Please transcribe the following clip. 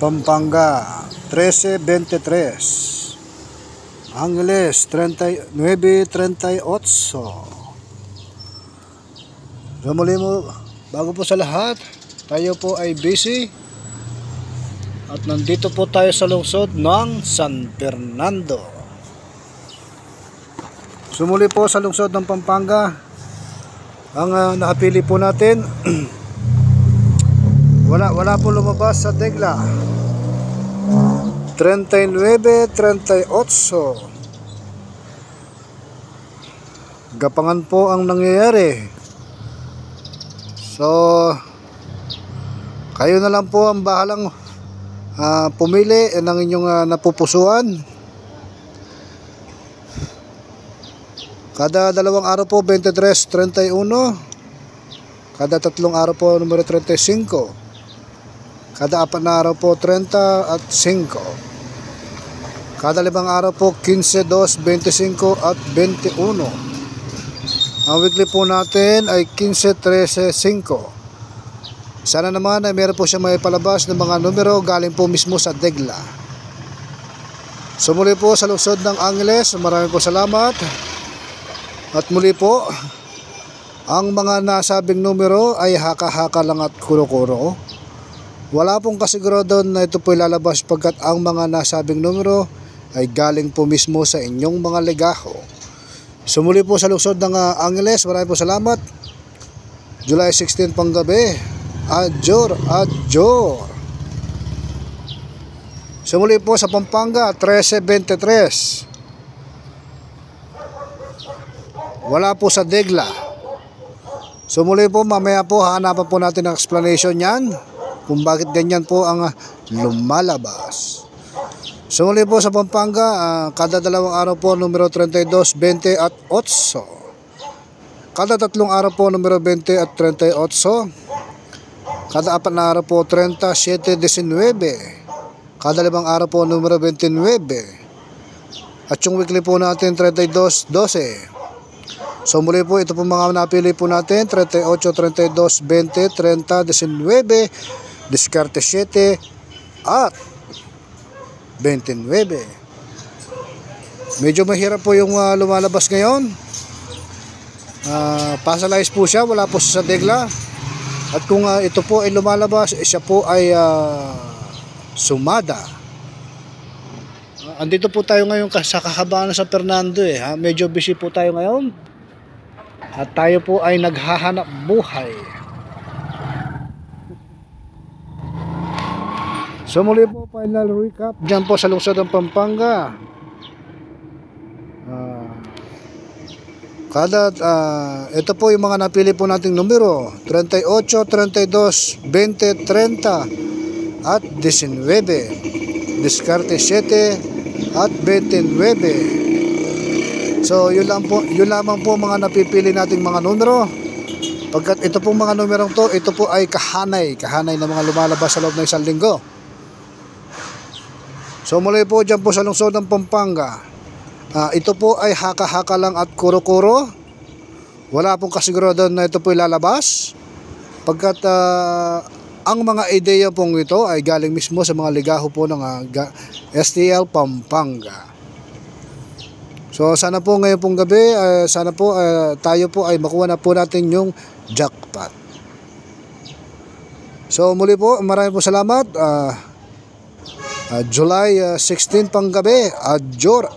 Pampanga 13.23, Angeles 39.38. So muli mo, bago po sa lahat, tayo po ay busy at nandito po tayo sa lungsod ng San Fernando. Sumuli po sa lungsod ng Pampanga. Ang nakapili po natin wala po lumabas sa Degla 39.38. Gapangan po ang nangyayari. So kayo na lang po ang bahalang pumili ng inyong napupusuan. Kada dalawang araw po 23.31, kada tatlong araw po numero 35, kada apat na araw po 30 at 5, kada limang araw po 15, 2, 25 at 21. Ang weekly po natin ay 15, 13, 5. Sana naman ay meron po siya may palabas ng mga numero galing po mismo sa Degla. So muli po sa lungsod ng Angeles, maraming po salamat. At muli po, ang mga nasabing numero ay haka-haka lang at kuro-kuro. Wala pong kasigurado na ito po ilalabas pagkat ang mga nasabing numero ay galing po mismo sa inyong mga legaho. So muli po sa lungsod ng Angeles, maraming po salamat. July 16 panggabi, adjor. So muli po sa Pampanga, 13.23. Wala po sa Degla. So muli po, mamaya po hanapan po natin ang explanation yan kung bakit ganyan po ang lumalabas. So muli po sa Pampanga, kada dalawang araw po numero 32, 20 at 8. Kada tatlong araw po numero 20 at 38. Kada apat na araw po 37, 19. Kada limang araw po numero 29. At yung weekly po natin 32, 12. So muli po, ito po mga napili po natin, 38, 32, 20, 30, 19, diskarte 7 at 29. Medyo mahirap po yung lumalabas ngayon. Pasalize po siya, wala po sa Degla. At kung ito po ay lumalabas, siya po ay sumada. Andito po tayo ngayon sa kahabaan sa Fernando Medyo busy po tayo ngayon. At tayo po ay naghahanap buhay. So muli po, final recap dyan po sa lungsod ng Pampanga. Ito po yung mga napili po nating numero, 38, 32, 20, 30 at 19, diskarte 7 at 29. So yun lamang po mga napipili nating mga numero. Pagkat ito pong mga numerong to, ito po ay kahanay na mga lumalabas sa loob ng isang linggo. So muli po dyan po sa lungsod ng Pampanga, ito po ay haka-haka lang at kuro-kuro. Wala pong kasigurado na ito po ilalabas. Pagkat ang mga ideya pong ito ay galing mismo sa mga ligaho po ng STL Pampanga. So sana po ngayon pong gabi, sana po tayo po ay makuha na po natin yung jackpot. So muli po, maraming po salamat. July 16 pang gabi, adjor.